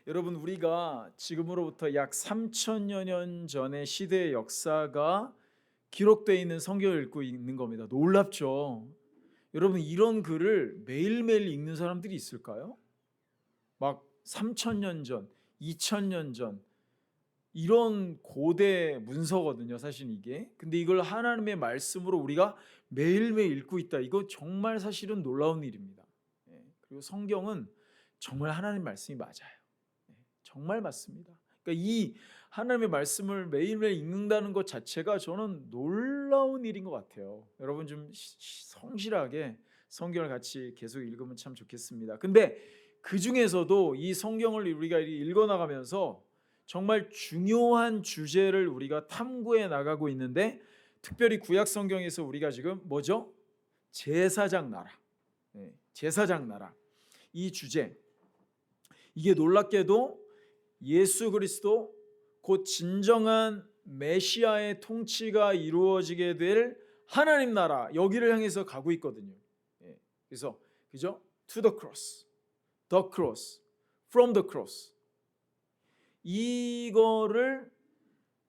여러분, 우리가 지금으로부터 약 3천여 년 전의 시대의 역사가 기록되어 있는 성경을 읽고 있는 겁니다. 놀랍죠? 여러분, 이런 글을 매일매일 읽는 사람들이 있을까요? 막 3천년 전, 2천년 전 이런 고대 문서거든요, 사실 이게. 근데 이걸 하나님의 말씀으로 우리가 매일매일 읽고 있다. 이거 정말 사실은 놀라운 일입니다. 그리고 성경은 정말 하나님 말씀이 맞아요. 정말 맞습니다. 그러니까 이 하나님의 말씀을 매일매일 읽는다는 것 자체가 저는 놀라운 일인 것 같아요. 여러분 좀 성실하게 성경을 같이 계속 읽으면 참 좋겠습니다. 근데 그 중에서도 이 성경을 우리가 읽어 나가면서 정말 중요한 주제를 우리가 탐구해 나가고 있는데, 특별히 구약 성경에서 우리가 지금 뭐죠? 제사장 나라. 제사장 나라. 이 주제. 이게 놀랍게도 예수 그리스도 곧 진정한 메시아의 통치가 이루어지게 될 하나님 나라, 여기를 향해서 가고 있거든요. 그래서 그죠? To the cross, the cross, from the cross. 이거를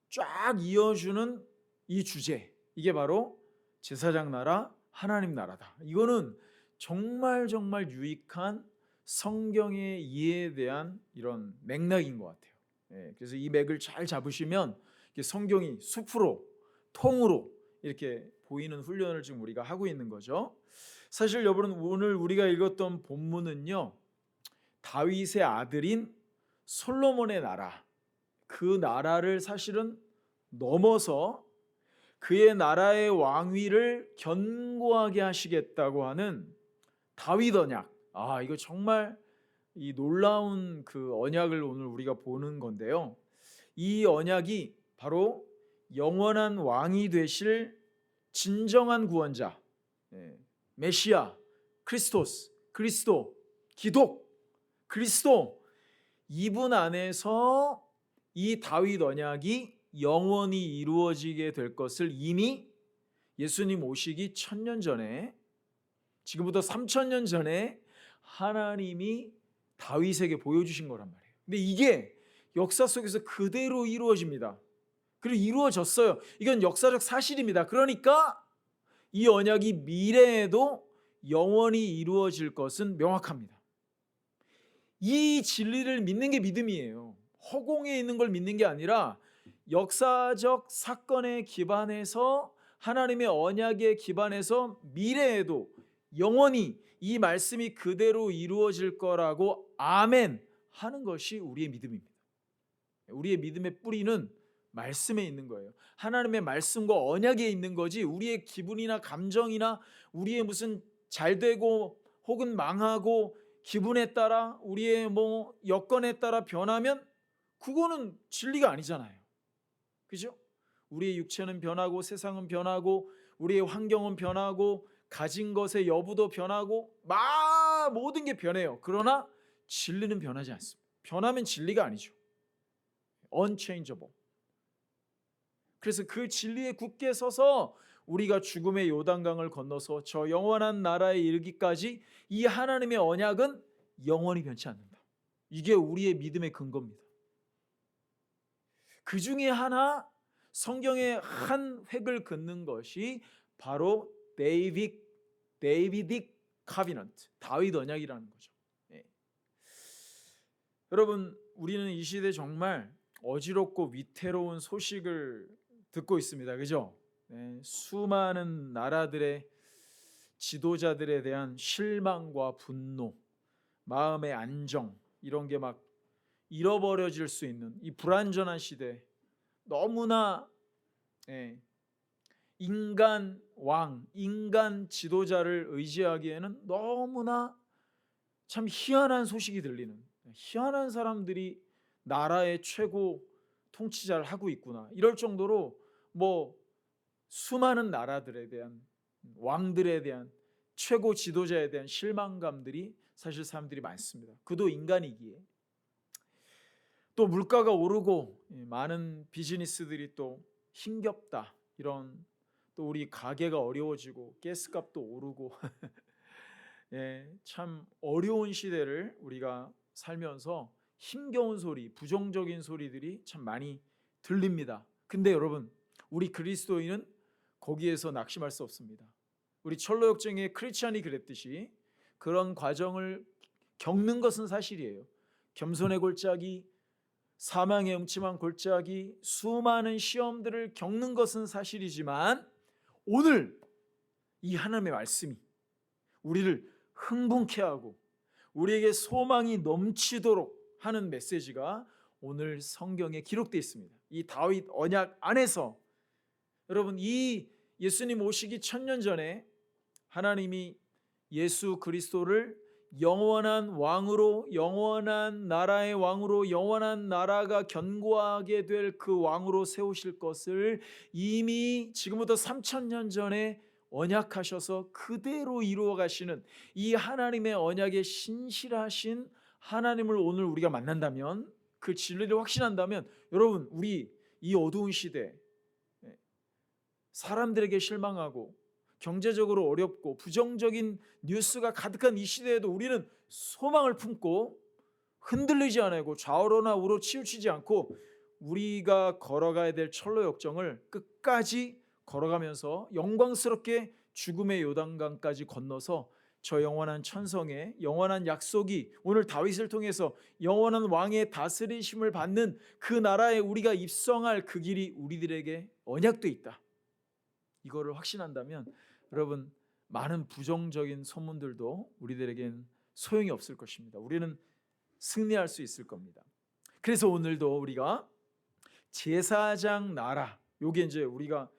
쫙 이어주는 이 주제, 이게 바로 제사장 나라, 하나님 나라다. 이거는 정말 정말 유익한 성경의 이해에 대한 이런 맥락인 것 같아요. 그래서 이 맥을 잘 잡으시면 성경이 숲으로, 통으로 이렇게 보이는 훈련을 지금 우리가 하고 있는 거죠. 사실 여러분, 오늘 우리가 읽었던 본문은요, 다윗의 아들인 솔로몬의 나라, 그 나라를 사실은 넘어서 그의 나라의 왕위를 견고하게 하시겠다고 하는 다윗 언약. 이거 정말 이 놀라운 그 언약을 오늘 우리가 보는 건데요. 이 언약이 바로 영원한 왕이 되실 진정한 구원자, 메시아, 크리스토스, 그리스도, 기독, 그리스도, 이분 안에서 이 다윗 언약이 영원히 이루어지게 될 것을 이미 예수님 오시기 1000년 전에, 지금부터 3000년 전에 하나님이 다윗에게 보여주신 거란 말이에요. 근데 이게 역사 속에서 그대로 이루어집니다. 그리고 이루어졌어요. 이건 역사적 사실입니다. 그러니까 이 언약이 미래에도 영원히 이루어질 것은 명확합니다. 이 진리를 믿는 게 믿음이에요. 허공에 있는 걸 믿는 게 아니라 역사적 사건에 기반해서, 하나님의 언약에 기반해서 미래에도 영원히 이 말씀이 그대로 이루어질 거라고 아멘 하는 것이 우리의 믿음입니다. 우리의 믿음의 뿌리는 말씀에 있는 거예요. 하나님의 말씀과 언약에 있는 거지, 우리의 기분이나 감정이나 우리의 무슨 잘되고 혹은 망하고 기분에 따라, 우리의 여건에 따라 변하면 그거는 진리가 아니잖아요. 그죠? 우리의 육체는 변하고 세상은 변하고 우리의 환경은 변하고 가진 것의 여부도 변하고 모든 게 변해요. 그러나 진리는 변하지 않습니다. 변하면 진리가 아니죠. unchangeable. 그래서 그 진리에 굳게 서서 우리가 죽음의 요단강을 건너서 저 영원한 나라에 이르기까지 이 하나님의 언약은 영원히 변치 않는다. 이게 우리의 믿음의 근거입니다. 그 중에 하나, 성경의 한 획을 긋는 것이 바로 데이비딕 카비넌트, 다윗 언약이라는 거죠. 여러분, 우리는 이 시대 정말 어지럽고 위태로운 소식을 듣고 있습니다. 그죠? 수많은 나라들의 지도자들에 대한 실망과 분노, 마음의 안정, 이런 게 막 잃어버려질 수 있는 이 불완전한 시대, 너무나 인간 왕, 인간 지도자를 의지하기에는 너무나 참 희한한 소식이 들리는, 희한한 사람들이 나라의 최고 통치자를 하고 있구나, 이럴 정도로 수많은 나라들에 대한, 왕들에 대한, 최고 지도자에 대한 실망감들이 사실 사람들이 많습니다. 그도 인간이기에. 또 물가가 오르고 많은 비즈니스들이 또 힘겹다, 이런, 또 우리 가게가 어려워지고 가스값도 오르고 참 어려운 시대를 우리가 살면서 힘겨운 소리, 부정적인 소리들이 참 많이 들립니다. 근데 여러분, 우리 그리스도인은 거기에서 낙심할 수 없습니다. 우리 철로역정의 크리스찬이 그랬듯이 그런 과정을 겪는 것은 사실이에요. 겸손의 골짜기, 사망의 음침한 골짜기, 수많은 시험들을 겪는 것은 사실이지만 오늘 이 하나님의 말씀이 우리를 흥분케 하고 우리에게 소망이 넘치도록 하는 메시지가 오늘 성경에 기록되어 있습니다. 이 다윗 언약 안에서 여러분, 이 예수님 오시기 1000년 전에 하나님이 예수 그리스도를 영원한 왕으로, 영원한 나라의 왕으로, 영원한 나라가 견고하게 될 그 왕으로 세우실 것을 이미 지금부터 3000년 전에 언약하셔서 그대로 이루어 가시는 이 하나님의 언약에 신실하신 하나님을 오늘 우리가 만난다면, 그 진리를 확신한다면, 여러분, 우리 이 어두운 시대, 사람들에게 실망하고 경제적으로 어렵고 부정적인 뉴스가 가득한 이 시대에도 우리는 소망을 품고 흔들리지 않고 좌우로나 우로 치우치지 않고 우리가 걸어가야 될 철로 역정을 끝까지 걸어가면서 영광스럽게 죽음의 요단강까지 건너서 저 영원한 천성의 영원한 약속이 오늘 다윗을 통해서 영원한 왕의 다스리심을 받는 그 나라에 우리가 입성할 그 길이 우리들에게 언약돼 있다. 이거를 확신한다면 여러분, 많은 부정적인 소문들도 우리들에겐 소용이 없을 것입니다. 우리는 승리할 수 있을 겁니다. 그래서 오늘도 우리가 제사장 나라, 요게 이제 우리가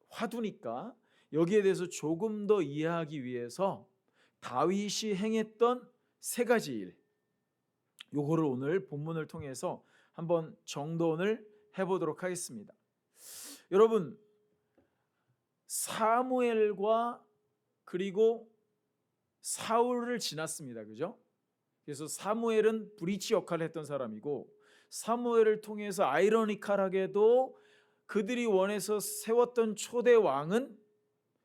화두니까 여기에 대해서 조금 더 이해하기 위해서 다윗이 행했던 세 가지 일, 요거를 오늘 본문을 통해서 한번 정돈을 해보도록 하겠습니다. 여러분, 사무엘과 그리고 사울을 지났습니다. 그죠? 그래서 사무엘은 브리지 역할을 했던 사람이고, 사무엘을 통해서 아이러니컬하게도 그들이 원해서 세웠던 초대 왕은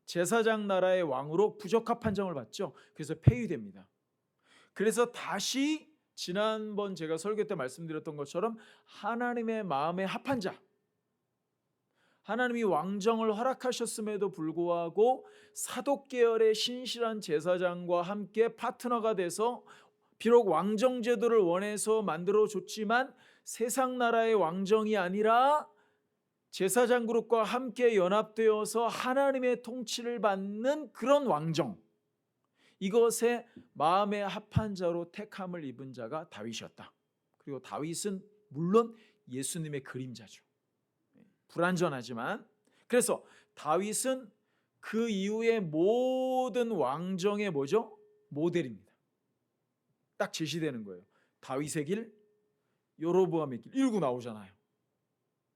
제사장 나라의 왕으로 부적합 판정을 받죠. 그래서 폐위됩니다. 그래서 다시 지난번 제가 설교 때 말씀드렸던 것처럼 하나님의 마음에 합한 자, 하나님이 왕정을 허락하셨음에도 불구하고 사독 계열의 신실한 제사장과 함께 파트너가 돼서 비록 왕정 제도를 원해서 만들어 줬지만 세상 나라의 왕정이 아니라 제사장 그룹과 함께 연합되어서 하나님의 통치를 받는 그런 왕정, 이것에 마음에 합한 자로 택함을 입은 자가 다윗이었다. 그리고 다윗은 물론 예수님의 그림자죠. 불완전하지만, 그래서 다윗은 그 이후의 모든 왕정의 뭐죠? 모델입니다. 딱 제시되는 거예요. 다윗의 길, 여로보암의 길 이러고 나오잖아요.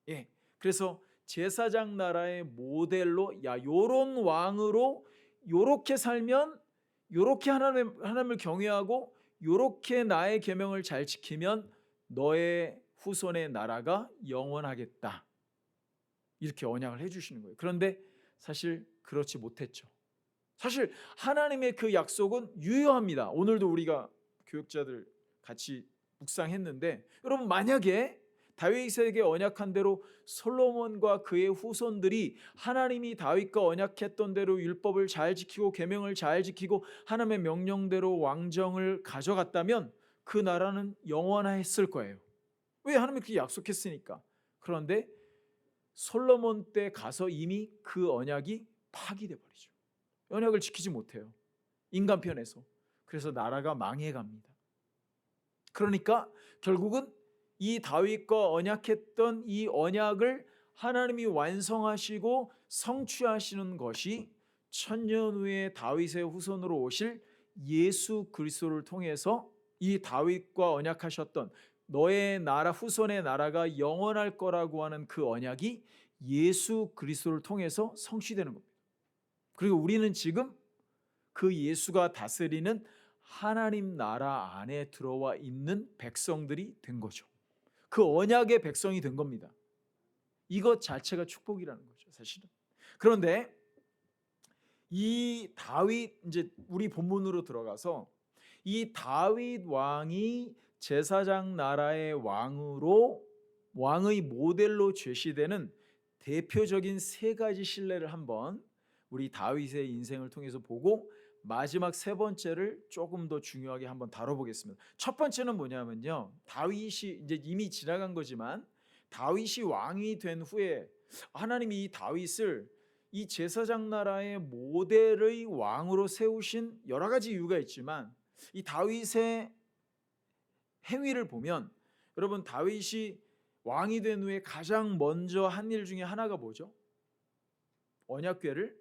예, 그래서 제사장 나라의 모델로, 야, 요런 왕으로 요렇게 살면, 요렇게 하나님을 경외하고 요렇게 나의 계명을 잘 지키면 너의 후손의 나라가 영원하겠다, 이렇게 언약을 해주시는 거예요. 그런데 사실 그렇지 못했죠. 사실 하나님의 그 약속은 유효합니다. 오늘도 우리가 교육자들 같이 묵상했는데, 여러분, 만약에 다윗에게 언약한 대로 솔로몬과 그의 후손들이 하나님이 다윗과 언약했던 대로 율법을 잘 지키고 계명을 잘 지키고 하나님의 명령대로 왕정을 가져갔다면 그 나라는 영원했을 거예요. 왜? 하나님이 그렇게 약속했으니까. 그런데 솔로몬 때 가서 이미 그 언약이 파기돼 버리죠. 언약을 지키지 못해요, 인간 편에서. 그래서 나라가 망해갑니다. 그러니까 결국은 이 다윗과 언약했던 이 언약을 하나님이 완성하시고 성취하시는 것이 1000년 후에 다윗의 후손으로 오실 예수 그리스도를 통해서 이 다윗과 언약하셨던 너의 나라, 후손의 나라가 영원할 거라고 하는 그 언약이 예수 그리스도를 통해서 성취되는 겁니다. 그리고 우리는 지금 그 예수가 다스리는 하나님 나라 안에 들어와 있는 백성들이 된 거죠. 그 언약의 백성이 된 겁니다. 이것 자체가 축복이라는 거죠, 사실은. 그런데 이 다윗, 이제 우리 본문으로 들어가서 이 다윗 왕이 제사장 나라의 왕으로 왕의 모델로 제시되는 대표적인 세 가지 신뢰를 한번 우리 다윗의 인생을 통해서 보고 마지막 세 번째를 조금 더 중요하게 한번 다뤄보겠습니다. 첫 번째는 뭐냐면요, 다윗이 이제 이미 지나간 거지만 다윗이 왕이 된 후에 하나님이 이 다윗을 이 제사장 나라의 모델의 왕으로 세우신 여러 가지 이유가 있지만 이 다윗의 행위를 보면 여러분, 다윗이 왕이 된 후에 가장 먼저 한 일 중에 하나가 뭐죠? 언약궤를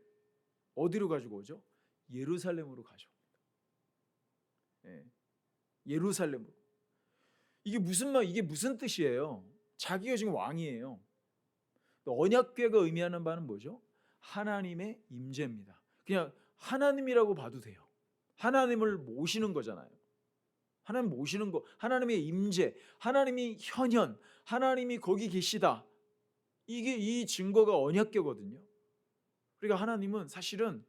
어디로 가지고 오죠? 예루살렘으로 가져옵니다. 예루살렘으로. 이게 무슨 뜻이에요? 자기가 지금 왕이에요. 언약궤가 의미하는 바는 뭐죠? 하나님의 임재입니다. 그냥 하나님이라고 봐도 돼요. 하나님을 모시는 거잖아요. 하나님 모시는 거, 하나님의 임재, 하나님이 현현, 하나님이 거기 계시다. 이게 이 증거가 언약궤거든요. 그러니까 하나님은 사실은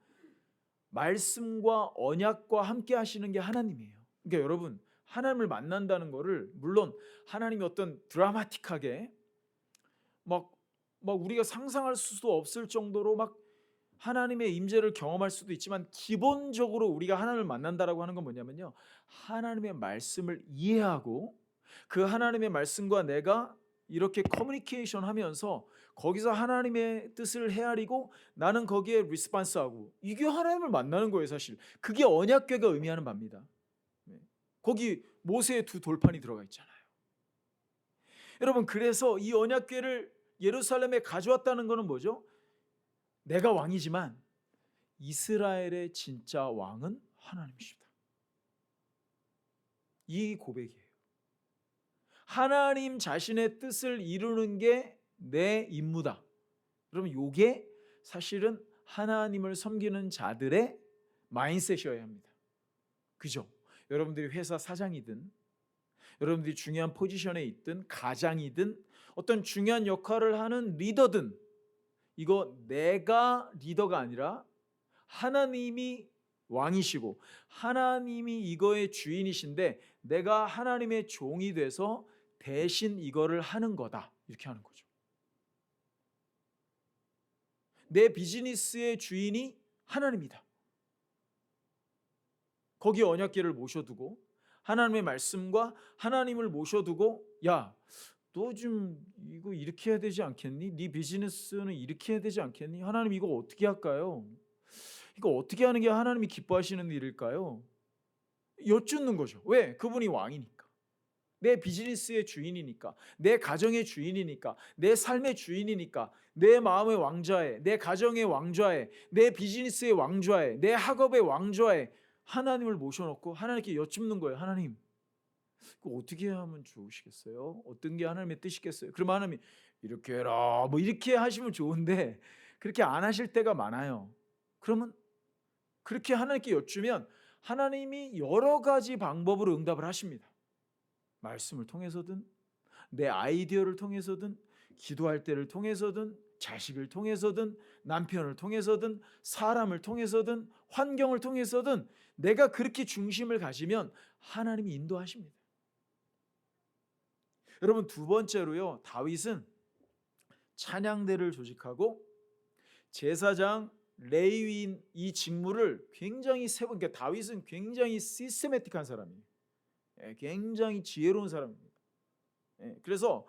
말씀과 언약과 함께 하시는 게 하나님이에요. 그러니까 여러분, 하나님을 만난다는 거를 물론 하나님이 어떤 드라마틱하게 막 우리가 상상할 수도 없을 정도로 막 하나님의 임재를 경험할 수도 있지만 기본적으로 우리가 하나님을 만난다라고 하는 건 뭐냐면요, 하나님의 말씀을 이해하고 그 하나님의 말씀과 내가 이렇게 커뮤니케이션 하면서 거기서 하나님의 뜻을 헤아리고 나는 거기에 리스폰스하고, 이게 하나님을 만나는 거예요. 사실 그게 언약궤가 의미하는 바입니다. 거기 모세의 두 돌판이 들어가 있잖아요. 여러분, 그래서 이 언약궤를 예루살렘에 가져왔다는 것은 뭐죠? 내가 왕이지만 이스라엘의 진짜 왕은 하나님이십니다. 이 고백이에요. 하나님 자신의 뜻을 이루는 게 내 임무다. 그러면 이게 사실은 하나님을 섬기는 자들의 마인드셋이어야 합니다. 그죠? 여러분들이 회사 사장이든 여러분들이 중요한 포지션에 있든 가장이든 어떤 중요한 역할을 하는 리더든, 이거 내가 리더가 아니라 하나님이 왕이시고 하나님이 이거의 주인이신데 내가 하나님의 종이 돼서 대신 이거를 하는 거다, 이렇게 하는 거죠. 내 비즈니스의 주인이 하나님이다. 거기에 언약궤를 모셔두고 하나님의 말씀과 하나님을 모셔두고, 야, 너 좀 이거 이렇게 해야 되지 않겠니? 네 비즈니스는 이렇게 해야 되지 않겠니? 하나님 이거 어떻게 할까요? 이거 어떻게 하는 게 하나님이 기뻐하시는 일일까요? 여쭙는 거죠. 왜? 그분이 왕이니까. 내 비즈니스의 주인이니까, 내 가정의 주인이니까, 내 삶의 주인이니까, 내 마음의 왕좌에, 내 가정의 왕좌에, 내 비즈니스의 왕좌에, 내 학업의 왕좌에 하나님을 모셔놓고 하나님께 여쭙는 거예요. 하나님, 그거 어떻게 하면 좋으시겠어요? 어떤 게 하나님의 뜻이겠어요? 그러면 하나님이 이렇게 해라, 뭐 이렇게 하시면 좋은데 그렇게 안 하실 때가 많아요. 그러면 그렇게 하나님께 여쭈면 하나님이 여러 가지 방법으로 응답을 하십니다. 말씀을 통해서든 내 아이디어를 통해서든 기도할 때를 통해서든 자식을 통해서든 남편을 통해서든 사람을 통해서든 환경을 통해서든 내가 그렇게 중심을 가지면 하나님이 인도하십니다. 여러분, 두 번째로요, 다윗은 찬양대를 조직하고 제사장, 레위인 이 직무를 굉장히 그러니까 다윗은 굉장히 시스테매틱한 사람이에요. 굉장히 지혜로운 사람입니다. 그래서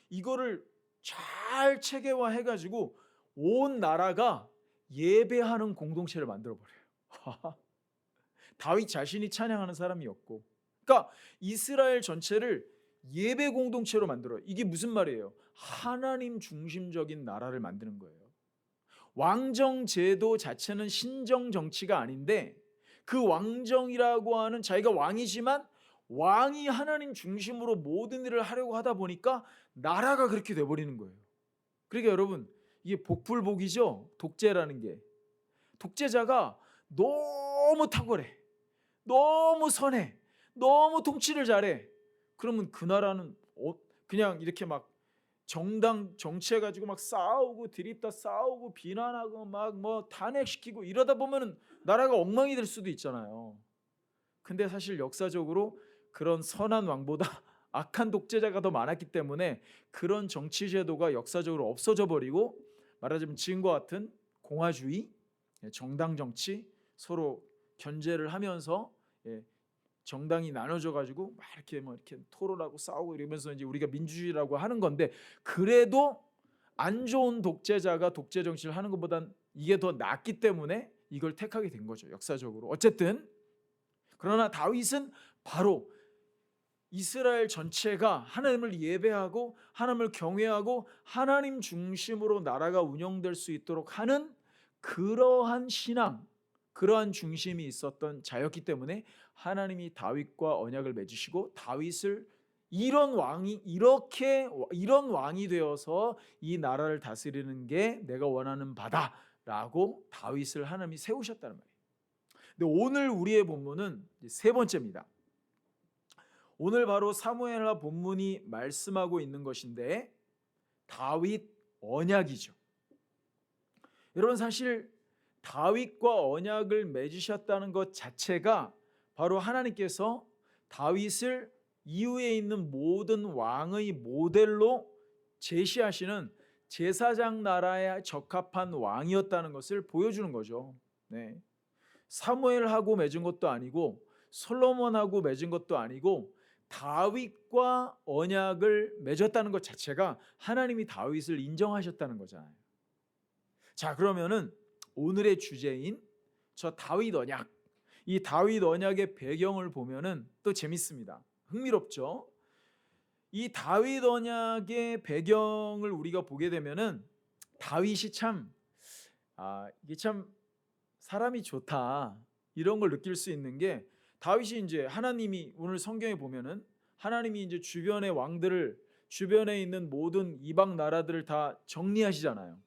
이거를 잘 체계화해가지고 온 나라가 예배하는 공동체를 만들어버려요. 다윗 자신이 찬양하는 사람이었고, 그러니까 이스라엘 전체를 예배 공동체로 만들어요. 이게 무슨 말이에요? 하나님 중심적인 나라를 만드는 거예요. 왕정 제도 자체는 신정 정치가 아닌데 그 왕정이라고 하는 자기가 왕이지만 왕이 하나님 중심으로 모든 일을 하려고 하다 보니까 나라가 그렇게 돼버리는 거예요. 그러니까 여러분, 이게 복불복이죠. 독재라는 게. 독재자가 너무 탁월해, 너무 선해, 너무 통치를 잘해. 그러면 그 나라는 그냥 이렇게 막 정당 정치해가지고 막 싸우고 드립다 싸우고 비난하고 막 뭐 탄핵시키고 이러다 보면은 나라가 엉망이 될 수도 있잖아요. 근데 사실 역사적으로 그런 선한 왕보다 악한 독재자가 더 많았기 때문에 그런 정치 제도가 역사적으로 없어져 버리고, 말하자면 지금과 같은 공화주의, 정당 정치, 서로 견제를 하면서 정당이 나눠져 가지고 막 이렇게 토론하고 싸우고 이러면서 이제 우리가 민주주의라고 하는 건데, 그래도 안 좋은 독재자가 독재 정치를 하는 것보단 이게 더 낫기 때문에 이걸 택하게 된 거죠, 역사적으로. 어쨌든 그러나 다윗은 바로 이스라엘 전체가 하나님을 예배하고 하나님을 경외하고 하나님 중심으로 나라가 운영될 수 있도록 하는 그러한 신앙, 그러한 중심이 있었던 자였기 때문에 하나님이 다윗과 언약을 맺으시고 다윗을 이런 왕이 되어서 이 나라를 다스리는 게 내가 원하는 바다라고 다윗을 하나님이 세우셨다는 말이에요. 근데 오늘 우리의 본문은 세 번째입니다. 오늘 바로 사무엘하 본문이 말씀하고 있는 것인데 다윗 언약이죠. 여러분, 사실 다윗과 언약을 맺으셨다는 것 자체가 바로 하나님께서 다윗을 이후에 있는 모든 왕의 모델로 제시하시는 제사장 나라에 적합한 왕이었다는 것을 보여주는 거죠. 네. 사무엘하고 맺은 것도 아니고 솔로몬하고 맺은 것도 아니고 다윗과 언약을 맺었다는 것 자체가 하나님이 다윗을 인정하셨다는 거잖아요. 자, 그러면은 오늘의 주제인 저 다윗 언약, 이 다윗 언약의 배경을 보면은 또 재밌습니다. 흥미롭죠? 이 다윗 언약의 배경을 우리가 보게 되면은 다윗이 이게 참 사람이 좋다, 이런 걸 느낄 수 있는 게, 다윗이 이제 하나님이 오늘 성경에 보면은 하나님이 이제 주변의 왕들을, 주변에 있는 모든 이방 나라들을 다 정리하시잖아요.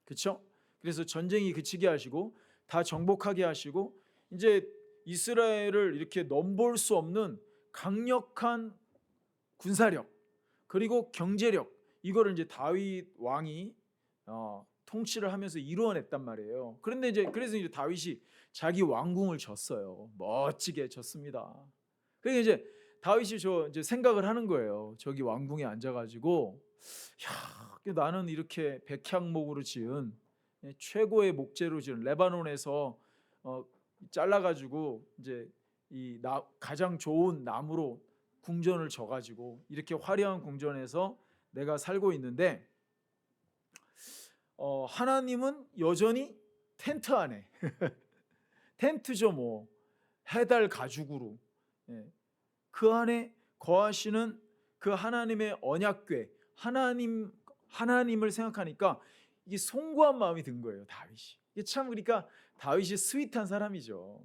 그렇죠? 그래서 전쟁이 그치게 하시고 다 정복하게 하시고 이제 이스라엘을 이렇게 넘볼 수 없는 강력한 군사력 그리고 경제력, 이거를 이제 다윗 왕이 통치를 하면서 이루어냈단 말이에요. 그런데 그래서 이제 다윗이 자기 왕궁을 졌어요. 멋지게 졌습니다. 그러니까 이제 다윗이 이제 생각을 하는 거예요. 저기 왕궁에 앉아가지고, 야, 나는 이렇게 백향목으로 지은 최고의 목재로 지은 레바논에서 잘라가지고 이제 가장 좋은 나무로 궁전을 져가지고 이렇게 화려한 궁전에서 내가 살고 있는데, 하나님은 여전히 텐트 안에 텐트죠, 뭐 해달 가죽으로 그 안에 거하시는 그 하나님의 언약궤, 하나님을 생각하니까 이게 송구한 마음이 든 거예요, 다윗이. 이게 참, 그러니까 다윗이 스윗한 사람이죠.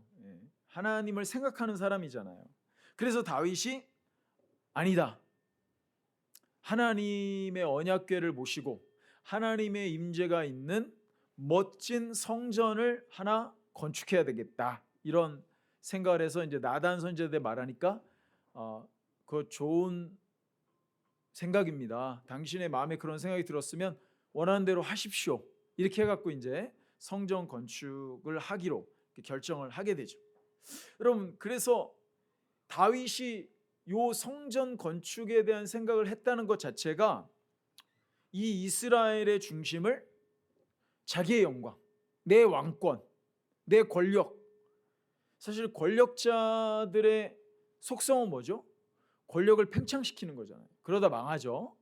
하나님을 생각하는 사람이잖아요. 그래서 다윗이 아니다, 하나님의 언약궤를 모시고 하나님의 임재가 있는 멋진 성전을 하나 건축해야 되겠다, 이런 생각을 해서 이제 나단 선지자한테 말하니까 그거 좋은 생각입니다. 당신의 마음에 그런 생각이 들었으면 원하는 대로 하십시오. 이렇게 해갖고 이제 성전 건축을 하기로 결정을 하게 되죠. 여러분, 그래서 다윗이 요 성전 건축에 대한 생각을 했다는 것 자체가 이 이스라엘의 중심을 자기의 영광, 내 왕권, 내 권력, 사실 권력자들의 속성은 뭐죠? 권력을 팽창시키는 거잖아요. 그러다 망하죠.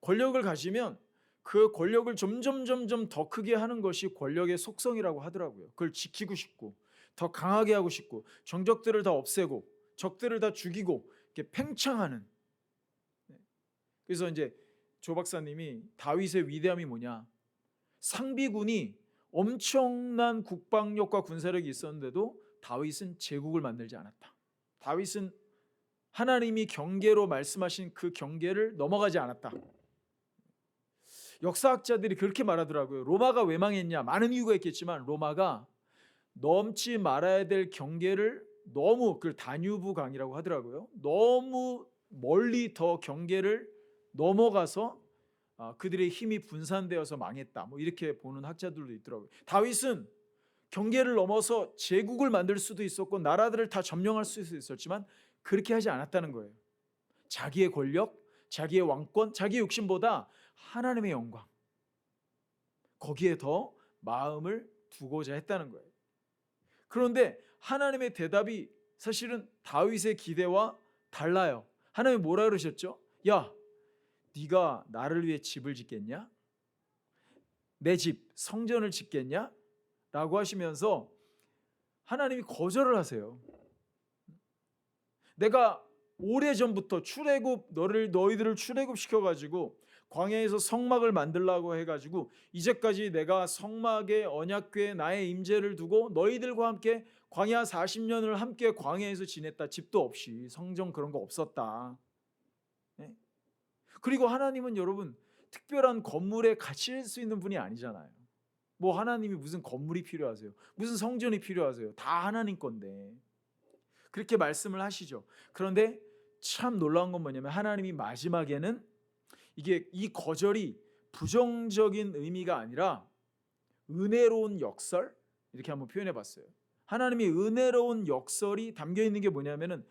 권력을 가지면 그 권력을 점점 더 크게 하는 것이 권력의 속성이라고 하더라고요. 그걸 지키고 싶고 더 강하게 하고 싶고 정적들을 다 없애고 적들을 다 죽이고 이렇게 팽창하는. 그래서 이제 조 박사님이 다윗의 위대함이 뭐냐, 상비군이 엄청난 국방력과 군사력이 있었는데도 다윗은 제국을 만들지 않았다. 다윗은 하나님이 경계로 말씀하신 그 경계를 넘어가지 않았다. 역사학자들이 그렇게 말하더라고요. 로마가 왜 망했냐, 많은 이유가 있겠지만 로마가 넘지 말아야 될 경계를 너무, 그 다뉴브 강이라고 하더라고요, 너무 멀리 더 경계를 넘어가서 그들의 힘이 분산되어서 망했다, 뭐 이렇게 보는 학자들도 있더라고요. 다윗은 경계를 넘어서 제국을 만들 수도 있었고 나라들을 다 점령할 수도 있었지만 그렇게 하지 않았다는 거예요. 자기의 권력, 자기의 왕권, 자기의 욕심보다 하나님의 영광, 거기에 더 마음을 두고자 했다는 거예요. 그런데 하나님의 대답이 사실은 다윗의 기대와 달라요. 하나님이 뭐라 그러셨죠? 야, 네가 나를 위해 집을 짓겠냐? 내 집, 성전을 짓겠냐? 라고 하시면서 하나님이 거절을 하세요. 내가 오래전부터 너희들을 출애굽 시켜가지고 광야에서 성막을 만들라고 해가지고 이제까지 내가 성막에 언약궤에 나의 임재를 두고 너희들과 함께 광야 40년을 함께 광야에서 지냈다. 집도 없이 성전 그런 거 없었다. 네? 그리고 하나님은 여러분 특별한 건물에 갇힐 수 있는 분이 아니잖아요. 뭐 하나님이 무슨 건물이 필요하세요? 무슨 성전이 필요하세요? 다 하나님 건데. 그렇게 말씀을 하시죠. 그런데 참 놀라운 건 뭐냐면 하나님이 마지막에는 이게 이 거절이 부정적인 의미가 아니라 은혜로운 역설 이렇게 한번 표현해 봤어요. 하나님이 은혜로운 역설이 담겨 있는 게 뭐냐면은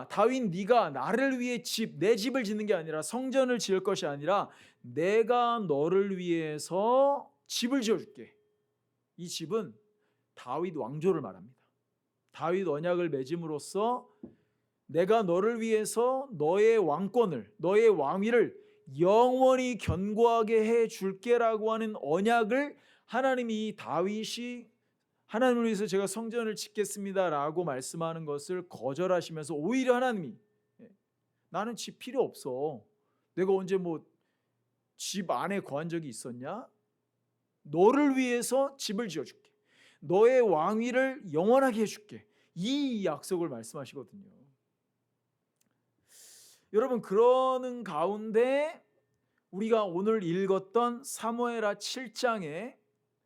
다윗 네가 나를 위해 내 집을 짓는 게 아니라 성전을 지을 것이 아니라 내가 너를 위해서 집을 지어 줄게. 이 집은 다윗 왕조를 말합니다. 다윗 언약을 맺음으로써 내가 너를 위해서 너의 왕권을, 너의 왕위를 영원히 견고하게 해 줄게라고 하는 언약을 하나님이 다윗이 하나님을 위해서 제가 성전을 짓겠습니다라고 말씀하는 것을 거절하시면서 오히려 하나님이 나는 집 필요 없어. 내가 언제 뭐 집 안에 거한 적이 있었냐? 너를 위해서 집을 지어줄게. 너의 왕위를 영원하게 해줄게. 이 약속을 말씀하시거든요. 여러분 그러는 가운데 우리가 오늘 읽었던 사무엘하 7장에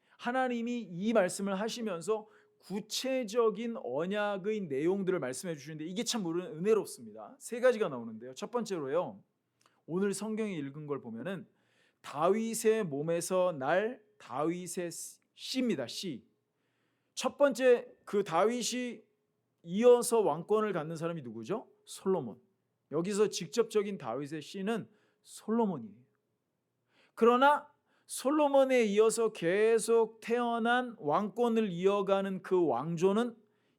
하나님이 이 말씀을 하시면서 구체적인 언약의 내용들을 말씀해 주시는데 이게 참 은혜롭습니다. 세 가지가 나오는데요. 첫 번째로요. 오늘 성경에 읽은 걸 보면은 다윗의 몸에서 날 다윗의 씨입니다. 씨. 첫 번째 그 다윗이 이어서 왕권을 갖는 사람이 누구죠? 솔로몬. 여기서 직접적인 다윗의 씨는 솔로몬이에요. 그러나 솔로몬에 이어서 계속 태어난 왕권을 이어가는 그 왕조는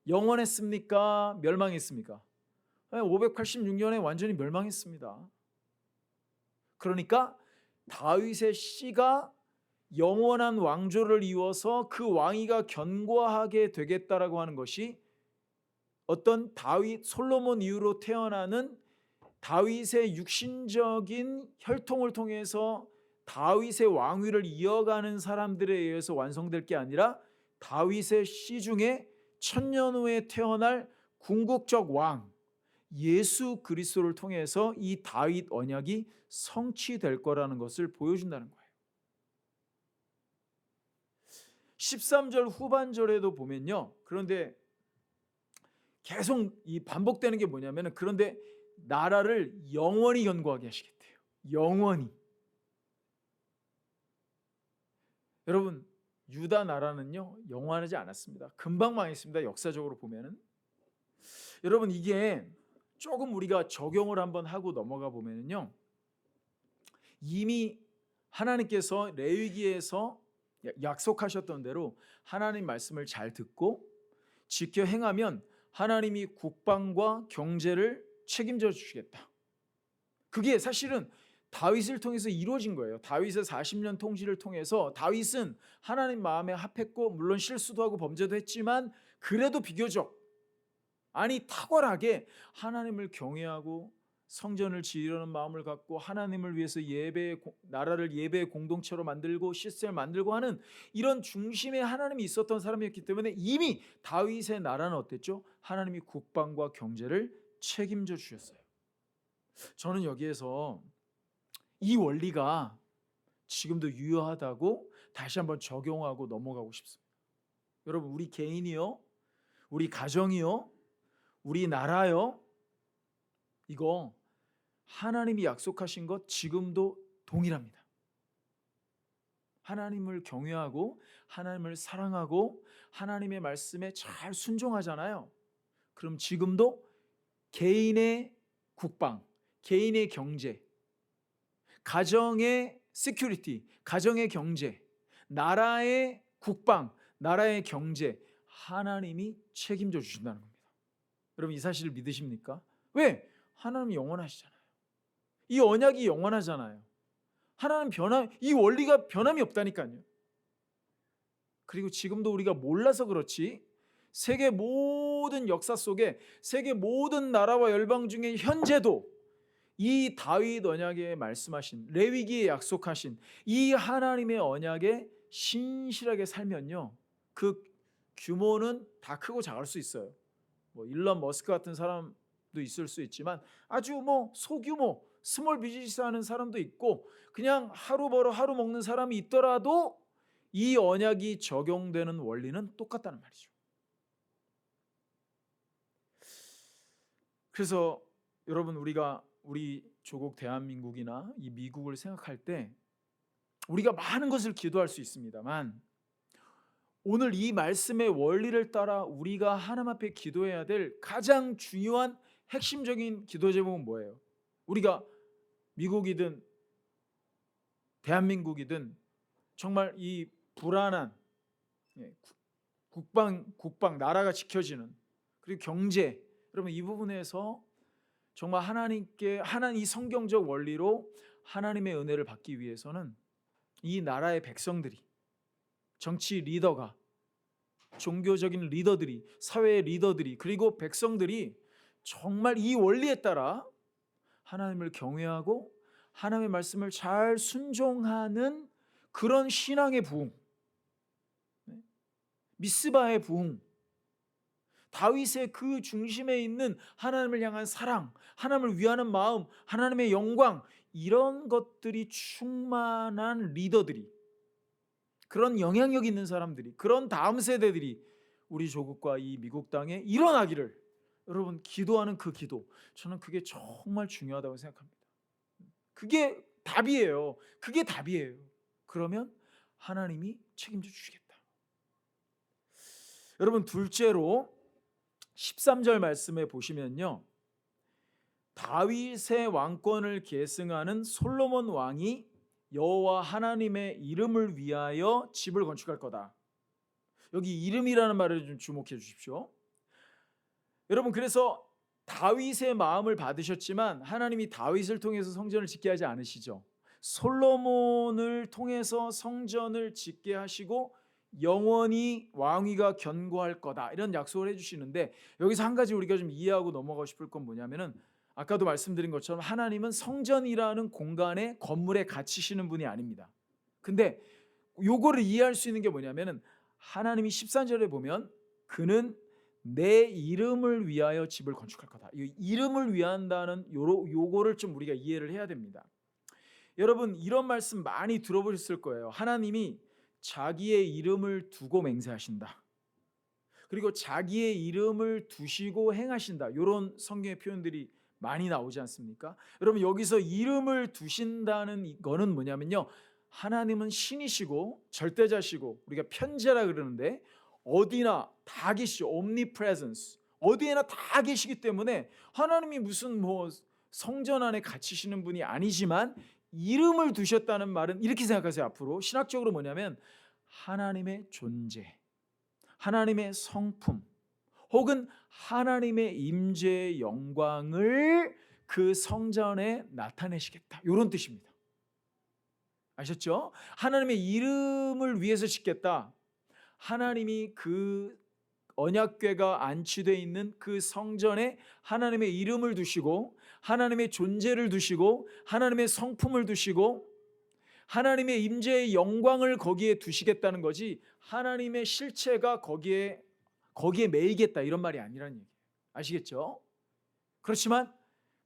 영원했습니까? 멸망했습니까? 586년에 완전히 멸망했습니다. 그러니까 다윗의 씨가 영원한 왕조를 이어서 그 왕위가 견고하게 되겠다라고 하는 것이 어떤 솔로몬 이후로 태어나는 다윗의 육신적인 혈통을 통해서 다윗의 왕위를 이어가는 사람들에 의해서 완성될 게 아니라 다윗의 씨 중에 천년 후에 태어날 궁극적 왕 예수 그리스도를 통해서 이 다윗 언약이 성취될 거라는 것을 보여준다는 거예요. 13절 후반절에도 보면요. 그런데 계속 이 반복되는 게 뭐냐면 그런데 나라를 영원히 견고하게 하시겠대요. 영원히. 여러분 유다 나라는요 영원하지 않았습니다. 금방 망했습니다. 역사적으로 보면은. 여러분 이게 조금 우리가 적용을 한번 하고 넘어가 보면은요 이미 하나님께서 레위기에서 약속하셨던 대로 하나님 말씀을 잘 듣고 지켜 행하면 하나님이 국방과 경제를 책임져 주시겠다. 그게 사실은 다윗을 통해서 이루어진 거예요. 다윗의 40년 통치를 통해서 다윗은 하나님 마음에 합했고 물론 실수도 하고 범죄도 했지만 그래도 비교적 탁월하게 하나님을 경외하고 성전을 지으려는 마음을 갖고 하나님을 위해서 나라를 예배의 공동체로 만들고 시스템을 만들고 하는 이런 중심에 하나님이 있었던 사람이었기 때문에 이미 다윗의 나라는 어땠죠? 하나님이 국방과 경제를 책임져 주셨어요. 저는 여기에서 이 원리가 지금도 유효하다고 다시 한번 적용하고 넘어가고 싶습니다. 여러분 우리 개인이요, 우리 가정이요, 우리 나라요, 이거 하나님이 약속하신 것 지금도 동일합니다. 하나님을 경외하고 하나님을 사랑하고 하나님의 말씀에 잘 순종하잖아요. 그럼 지금도 개인의 국방, 개인의 경제, 가정의 시큐리티, 가정의 경제, 나라의 국방, 나라의 경제, 하나님이 책임져 주신다는 겁니다. 여러분, 이 사실을 믿으십니까? 왜? 하나님이 영원하시잖아요. 이 언약이 영원하잖아요. 하나님 이 원리가 변함이 없다니까요. 그리고 지금도 우리가 몰라서 그렇지, 세계 모든 역사 속에 세계 모든 나라와 열방 중에 현재도 이 다윗 언약에 말씀하신, 레위기에 약속하신 이 하나님의 언약에 신실하게 살면요, 그 규모는 다 크고 작을 수 있어요. 뭐 일론 머스크 같은 사람도 있을 수 있지만 아주 뭐 소규모 스몰 비즈니스 하는 사람도 있고 그냥 하루 벌어 하루 먹는 사람이 있더라도 이 언약이 적용되는 원리는 똑같다는 말이죠. 그래서 여러분, 우리가 우리 조국 대한민국이나 이 미국을 생각할 때 우리가 많은 것을 기도할 수 있습니다만, 오늘 이 말씀의 원리를 따라 우리가 하나님 앞에 기도해야 될 가장 중요한 핵심적인 기도 제목은 뭐예요? 우리가 미국이든 대한민국이든 정말 이 불안한 국방 나라가 지켜지는, 그리고 경제, 여러분 이 부분에서 정말 하나님께 이 성경적 원리로 하나님의 은혜를 받기 위해서는 이 나라의 백성들이, 정치 리더가, 종교적인 리더들이, 사회의 리더들이, 그리고 백성들이 정말 이 원리에 따라 하나님을 경외하고 하나님의 말씀을 잘 순종하는 그런 신앙의 부흥, 미스바의 부흥, 다윗의 그 중심에 있는 하나님을 향한 사랑, 하나님을 위하는 마음, 하나님의 영광, 이런 것들이 충만한 리더들이, 그런 영향력 있는 사람들이, 그런 다음 세대들이 우리 조국과 이 미국 땅에 일어나기를 여러분 기도하는 그 기도, 저는 그게 정말 중요하다고 생각합니다. 그게 답이에요. 그게 답이에요. 그러면 하나님이 책임져 주시겠다. 여러분, 둘째로 13절 말씀에 보시면요, 다윗의 왕권을 계승하는 솔로몬 왕이 여호와 하나님의 이름을 위하여 집을 건축할 거다. 여기 이름이라는 말을 좀 주목해 주십시오. 여러분, 그래서 다윗의 마음을 받으셨지만 하나님이 다윗을 통해서 성전을 짓게 하지 않으시죠. 솔로몬을 통해서 성전을 짓게 하시고 영원히 왕위가 견고할 거다, 이런 약속을 해주시는데, 여기서 한 가지 우리가 좀 이해하고 넘어가고 싶을 건 뭐냐면은, 아까도 말씀드린 것처럼 하나님은 성전이라는 공간에, 건물에 갇히시는 분이 아닙니다. 근데 요거를 이해할 수 있는 게 뭐냐면은, 하나님이 13절에 보면 그는 내 이름을 위하여 집을 건축할 거다. 이 이름을 위한다는 요거를 좀 우리가 이해를 해야 됩니다. 여러분, 이런 말씀 많이 들어보셨을 거예요. 하나님이 자기의 이름을 두고 맹세하신다, 그리고 자기의 이름을 두시고 행하신다, 이런 성경의 표현들이 많이 나오지 않습니까? 여러분, 여기서 이름을 두신다는 거는 뭐냐면요, 하나님은 신이시고 절대자시고, 우리가 편재라 그러는데 어디나 다 계시죠. omnipresence, 어디에나 다 계시기 때문에 하나님이 무슨 뭐 성전 안에 갇히시는 분이 아니지만, 이름을 두셨다는 말은 이렇게 생각하세요. 앞으로 신학적으로 뭐냐면, 하나님의 존재, 하나님의 성품, 혹은 하나님의 임재의 영광을 그 성전에 나타내시겠다, 이런 뜻입니다. 아셨죠? 하나님의 이름을 위해서 짓겠다. 하나님이 그 언약궤가 안치되어 있는 그 성전에 하나님의 이름을 두시고, 하나님의 존재를 두시고, 하나님의 성품을 두시고, 하나님의 임재의 영광을 거기에 두시겠다는 거지, 하나님의 실체가 거기에 매이겠다, 이런 말이 아니라는 얘기예요. 아시겠죠? 그렇지만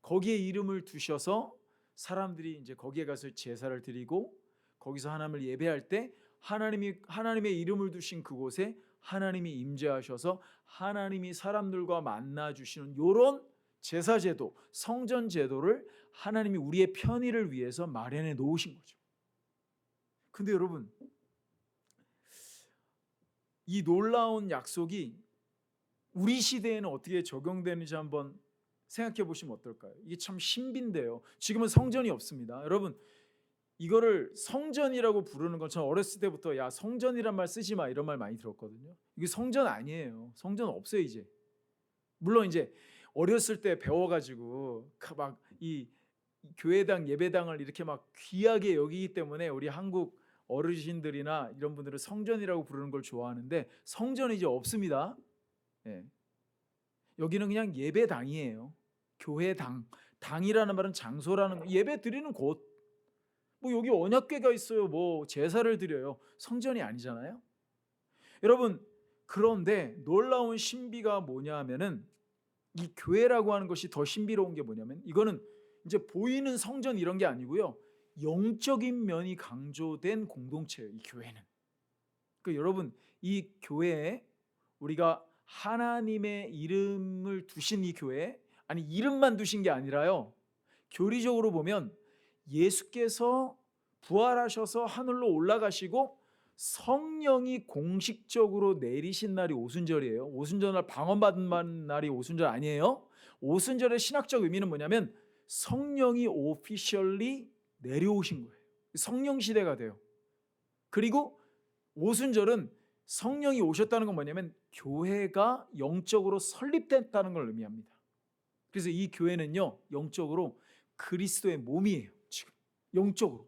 거기에 이름을 두셔서 사람들이 이제 거기에 가서 제사를 드리고 거기서 하나님을 예배할 때 하나님의 이름을 두신 그곳에 하나님이 임재하셔서 하나님이 사람들과 만나 주시는 이런 제사 제도, 성전 제도를 하나님이 우리의 편의를 위해서 마련해 놓으신 거죠. 근데 여러분, 이 놀라운 약속이 우리 시대에는 어떻게 적용되는지 한번 생각해 보시면 어떨까요? 이게 참 신비인데요. 지금은 성전이 없습니다. 여러분, 이거를 성전이라고 부르는 건 저는 어렸을 때부터 야 성전이란 말 쓰지 마 이런 말 많이 들었거든요. 이게 성전 아니에요. 성전 없어요 이제. 물론 이제 어렸을 때 배워가지고 막 이 교회당 예배당을 이렇게 막 귀하게 여기기 때문에 우리 한국 어르신들이나 이런 분들은 성전이라고 부르는 걸 좋아하는데 성전이 이제 없습니다. 예. 여기는 그냥 예배당이에요. 교회당. 당이라는 말은 장소라는 거. 예배 드리는 곳. 뭐 여기 언약궤가 있어요. 뭐 제사를 드려요. 성전이 아니잖아요. 여러분, 그런데 놀라운 신비가 뭐냐 하면은 이 교회라고 하는 것이 더 신비로운 게 뭐냐면 이거는 이제 보이는 성전 이런 게 아니고요. 영적인 면이 강조된 공동체예요. 이 교회는. 그러니까 여러분, 이 교회에 우리가 하나님의 이름을 두신 이 교회, 아니 이름만 두신 게 아니라요. 교리적으로 보면 예수께서 부활하셔서 하늘로 올라가시고 성령이 공식적으로 내리신 날이 오순절이에요. 오순절날 방언받은 날이 오순절 아니에요. 오순절의 신학적 의미는 뭐냐면 성령이 오피셜리 내려오신 거예요. 성령 시대가 돼요. 그리고 오순절은 성령이 오셨다는 건 뭐냐면 교회가 영적으로 설립됐다는 걸 의미합니다. 그래서 이 교회는요, 영적으로 그리스도의 몸이에요. 지금 영적으로.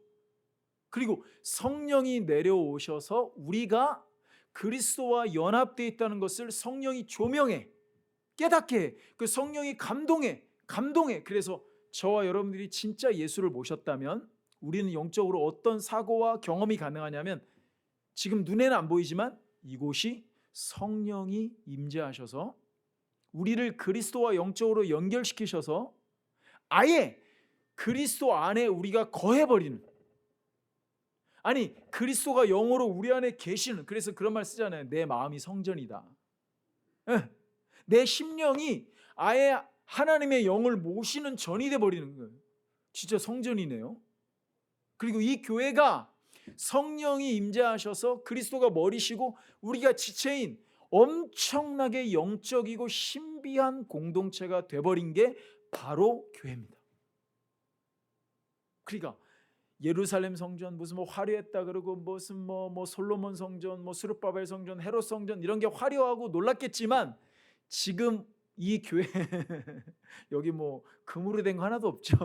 그리고 성령이 내려오셔서 우리가 그리스도와 연합되어 있다는 것을 성령이 조명해, 깨닫게 해. 그 성령이 감동해. 그래서 저와 여러분들이 진짜 예수를 모셨다면 우리는 영적으로 어떤 사고와 경험이 가능하냐면 지금 눈에는 안 보이지만 이곳이 성령이 임재하셔서 우리를 그리스도와 영적으로 연결시키셔서 아예 그리스도 안에 우리가 거해버리는, 아니 그리스도가 영으로 우리 안에 계시는, 그래서 그런 말 쓰잖아요. 내 마음이 성전이다. 내 심령이 아예 하나님의 영을 모시는 전이 돼버리는 거예요. 진짜 성전이네요. 그리고 이 교회가 성령이 임재하셔서 그리스도가 머리시고 우리가 지체인 엄청나게 영적이고 신비한 공동체가 돼버린 게 바로 교회입니다. 그러니까 예루살렘 성전 무슨 뭐 화려했다 그러고 무슨 뭐 솔로몬 성전, 뭐 스룹바벨 성전, 헤롯 성전 이런 게 화려하고 놀랐겠지만 지금 이 교회 여기 뭐 금으로 된 거 하나도 없죠.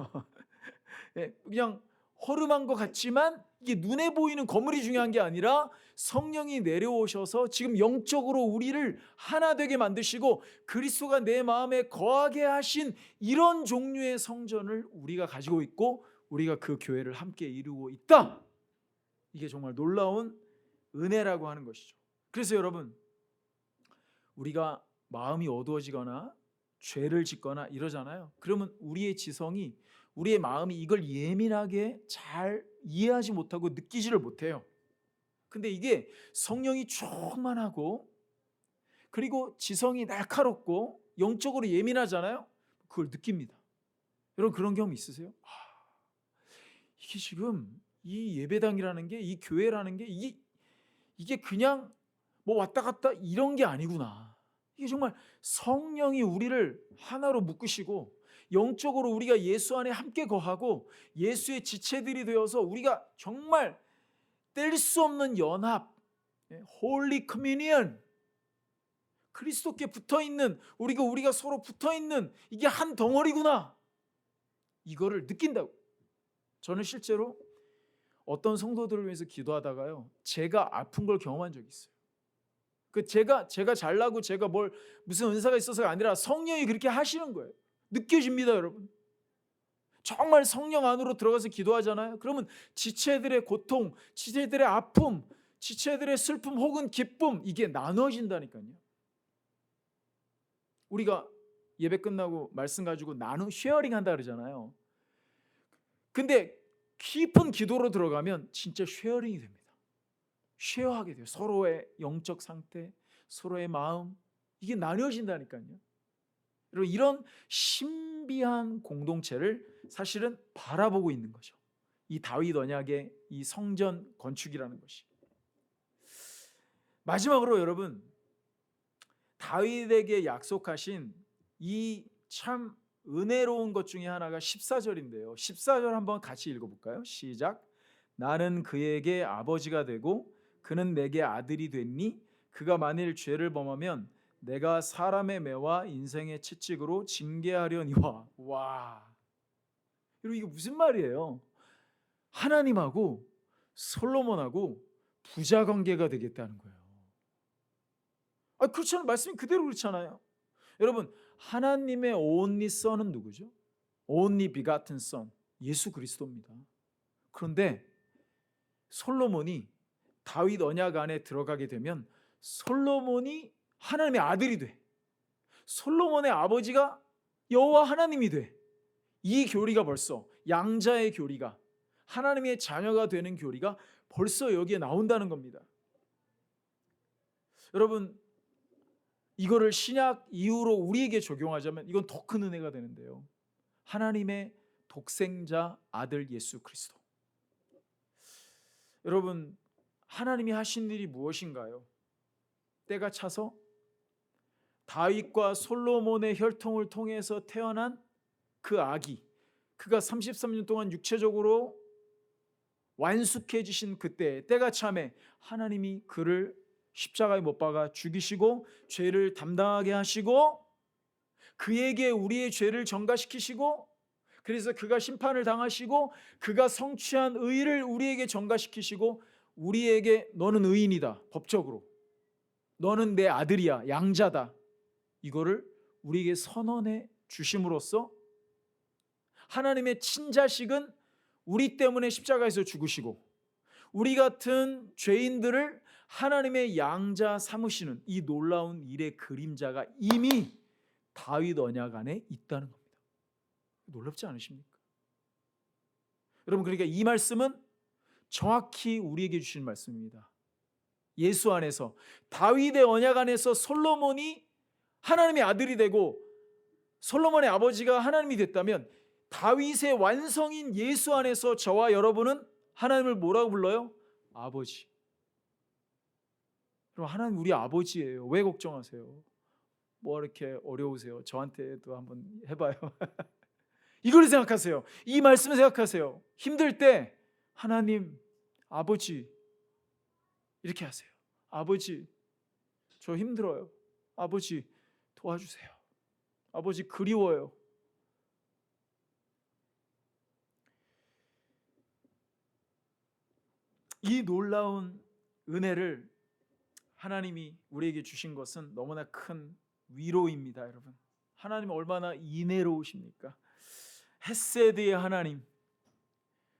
그냥 허름한 것 같지만 이게 눈에 보이는 건물이 중요한 게 아니라 성령이 내려오셔서 지금 영적으로 우리를 하나 되게 만드시고 그리스도가 내 마음에 거하게 하신 이런 종류의 성전을 우리가 가지고 있고 우리가 그 교회를 함께 이루고 있다. 이게 정말 놀라운 은혜라고 하는 것이죠. 그래서 여러분, 우리가 마음이 어두워지거나 죄를 짓거나 이러잖아요. 그러면 우리의 지성이, 우리의 마음이 이걸 예민하게 잘 이해하지 못하고 느끼지를 못해요. 근데 이게 성령이 충만하고 그리고 지성이 날카롭고 영적으로 예민하잖아요. 그걸 느낍니다. 여러분 그런 경험 있으세요? 이게 지금 이 예배당이라는 게, 이 교회라는 게 이게 그냥 뭐 왔다 갔다 이런 게 아니구나. 이게 정말 성령이 우리를 하나로 묶으시고 영적으로 우리가 예수 안에 함께 거하고 예수의 지체들이 되어서 우리가 정말 뗄 수 없는 연합, 홀리 커뮤니언, 그리스도께 붙어있는 우리가 서로 붙어있는 이게 한 덩어리구나. 이거를 느낀다고. 저는 실제로 어떤 성도들을 위해서 기도하다가요, 제가 아픈 걸 경험한 적이 있어요. 제가 잘나고 제가 무슨 은사가 있어서가 아니라 성령이 그렇게 하시는 거예요. 느껴집니다, 여러분. 정말 성령 안으로 들어가서 기도하잖아요. 그러면 지체들의 고통, 지체들의 아픔, 지체들의 슬픔 혹은 기쁨, 이게 나눠진다니까요. 우리가 예배 끝나고 말씀 가지고 쉐어링 한다 그러잖아요. 근데 깊은 기도로 들어가면 진짜 쉐어링이 됩니다. 쉐어하게 돼요. 서로의 영적 상태, 서로의 마음, 이게 나뉘어진다니까요. 여러분 이런 신비한 공동체를 사실은 바라보고 있는 거죠. 이 다윗 언약의 이 성전 건축이라는 것이. 마지막으로 여러분, 다윗에게 약속하신 이 참 은혜로운 것 중에 하나가 14절인데요. 14절 한번 같이 읽어볼까요? 시작. 나는 그에게 아버지가 되고 그는 내게 아들이 됐니? 그가 만일 죄를 범하면 내가 사람의 매와 인생의 채찍으로 징계하려니와. 와, 여러분 이게 무슨 말이에요? 하나님하고 솔로몬하고 부자 관계가 되겠다는 거예요. 그렇잖아요. 말씀이 그대로 그렇잖아요. 여러분, 하나님의 only son은 누구죠? only begotten son, 예수 그리스도입니다. 그런데 솔로몬이 다윗 언약 안에 들어가게 되면 솔로몬이 하나님의 아들이 돼. 솔로몬의 아버지가 여호와 하나님이 돼. 이 교리가 벌써, 양자의 교리가, 하나님의 자녀가 되는 교리가 벌써 여기에 나온다는 겁니다. 여러분, 이거를 신약 이후로 우리에게 적용하자면 이건 더 큰 은혜가 되는데요. 하나님의 독생자 아들 예수 그리스도. 여러분, 하나님이 하신 일이 무엇인가요? 때가 차서 다윗과 솔로몬의 혈통을 통해서 태어난 그 아기, 그가 33년 동안 육체적으로 완숙해지신 그때, 때가 참에 하나님이 그를 십자가에 못 박아 죽이시고 죄를 담당하게 하시고 그에게 우리의 죄를 전가시키시고, 그래서 그가 심판을 당하시고 그가 성취한 의를 우리에게 전가시키시고 우리에게 너는 의인이다, 법적으로 너는 내 아들이야, 양자다, 이거를 우리에게 선언해 주심으로써 하나님의 친자식은 우리 때문에 십자가에서 죽으시고 우리 같은 죄인들을 하나님의 양자 삼으시는 이 놀라운 일의 그림자가 이미 다윗 언약 안에 있다는 겁니다. 놀랍지 않으십니까? 여러분, 그러니까 이 말씀은 정확히 우리에게 주신 말씀입니다. 예수 안에서, 다윗의 언약 안에서 솔로몬이 하나님의 아들이 되고 솔로몬의 아버지가 하나님이 됐다면 다윗의 완성인 예수 안에서 저와 여러분은 하나님을 뭐라고 불러요? 아버지. 그럼 하나님 우리 아버지예요. 왜 걱정하세요? 뭐 이렇게 어려우세요? 저한테도 한번 해봐요. 이걸 생각하세요. 이 말씀을 생각하세요. 힘들 때 하나님 아버지 이렇게 하세요. 아버지, 저 힘들어요. 아버지 도와주세요. 아버지 그리워요. 이 놀라운 은혜를 하나님이 우리에게 주신 것은 너무나 큰 위로입니다, 여러분. 하나님 얼마나 인애로우십니까? 헤세드의 하나님,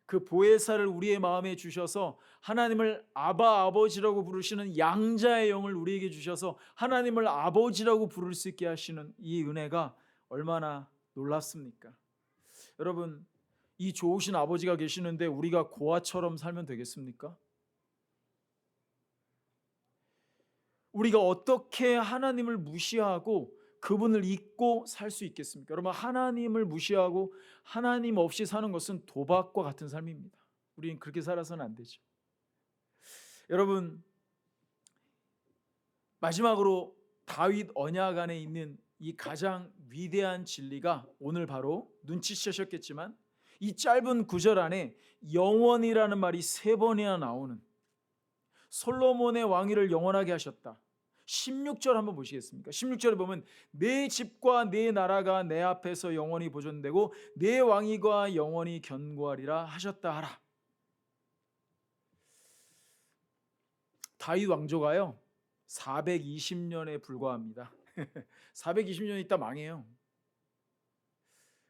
그 보혜사를 우리의 마음에 주셔서 하나님을 아바 아버지라고 부르시는 양자의 영을 우리에게 주셔서 하나님을 아버지라고 부를 수 있게 하시는 이 은혜가 얼마나 놀랍습니까? 여러분, 이 좋으신 아버지가 계시는데 우리가 고아처럼 살면 되겠습니까? 우리가 어떻게 하나님을 무시하고 그분을 잊고 살 수 있겠습니까? 여러분, 하나님을 무시하고 하나님 없이 사는 것은 도박과 같은 삶입니다. 우리는 그렇게 살아서는 안 되죠. 여러분, 마지막으로 다윗 언약 안에 있는 이 가장 위대한 진리가 오늘 바로 눈치채셨겠지만 이 짧은 구절 안에 영원이라는 말이 3번이나 나오는, 솔로몬의 왕위를 영원하게 하셨다. 16절 한번 보시겠습니까? 16절에 보면 내 집과 내 나라가 내 앞에서 영원히 보존되고 내 왕위가 영원히 견고하리라 하셨다 하라. 다윗 왕조가요 420년에 불과합니다. 420년 있다 망해요.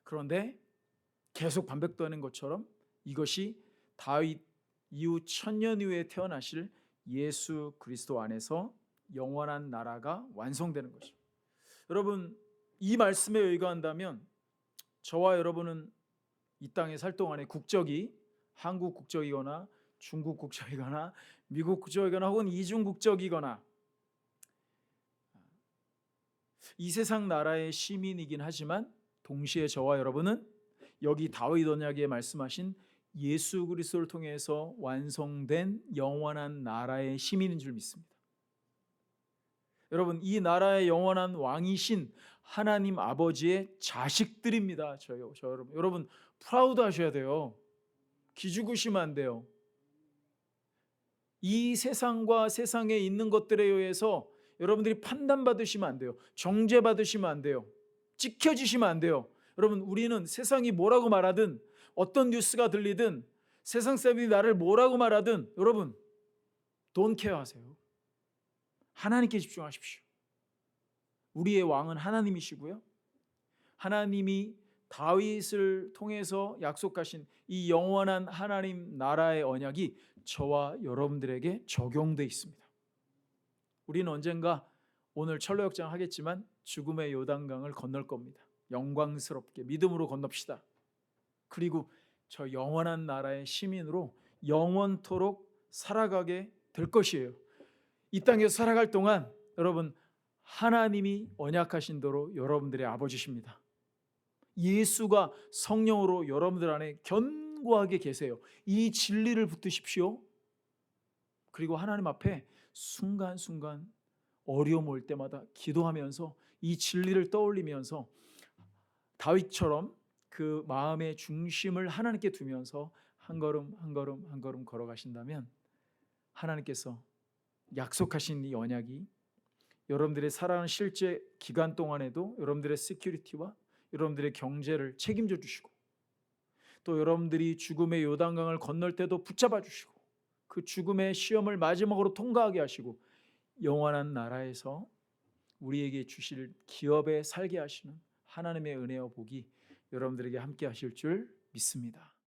그런데 계속 반복되는 것처럼 이것이 다윗 이후 1000년 후에 태어나실 예수 그리스도 안에서 영원한 나라가 완성되는 거죠. 여러분, 이 말씀에 의거한다면 저와 여러분은 이 땅에 살 동안에 국적이 한국 국적이거나 중국 국적이거나 미국 국적이거나 혹은 이중 국적이거나 이 세상 나라의 시민이긴 하지만 동시에 저와 여러분은 여기 다윗 언약에 말씀하신 예수 그리스도를 통해서 완성된 영원한 나라의 시민인 줄 믿습니다. 여러분, 이 나라의 영원한 왕이신 하나님 아버지의 자식들입니다. 저 여러분. 여러분 프라우드 하셔야 돼요. 기죽으시면 안 돼요. 이 세상과 세상에 있는 것들에 의해서 여러분들이 판단받으시면 안 돼요. 정죄받으시면 안 돼요. 찍혀지시면 안 돼요. 여러분, 우리는 세상이 뭐라고 말하든, 어떤 뉴스가 들리든, 세상 사람들이 나를 뭐라고 말하든, 여러분 don't care 하세요. 하나님께 집중하십시오. 우리의 왕은 하나님이시고요, 하나님이 다윗을 통해서 약속하신 이 영원한 하나님 나라의 언약이 저와 여러분들에게 적용되어 있습니다. 우리는 언젠가, 오늘 철로역정 하겠지만 죽음의 요단강을 건널 겁니다. 영광스럽게 믿음으로 건넙시다. 그리고 저 영원한 나라의 시민으로 영원토록 살아가게 될 것이에요. 이 땅에서 살아갈 동안 여러분, 하나님이 언약하신 대로 여러분들의 아버지십니다. 예수가 성령으로 여러분들 안에 견고하게 계세요. 이 진리를 붙드십시오. 그리고 하나님 앞에 순간순간 어려움 올 때마다 기도하면서 이 진리를 떠올리면서 다윗처럼 그 마음의 중심을 하나님께 두면서 한 걸음 한 걸음 한 걸음 걸어가신다면, 하나님께서 약속하신 이 언약이 여러분들의 살아가는 실제 기간 동안에도 여러분들의 시큐리티와 여러분들의 경제를 책임져 주시고, 또 여러분들이 죽음의 요단강을 건널 때도 붙잡아 주시고, 그 죽음의 시험을 마지막으로 통과하게 하시고, 영원한 나라에서 우리에게 주실 기업에 살게 하시는 하나님의 은혜와 복이 여러분들에게 함께 하실 줄 믿습니다.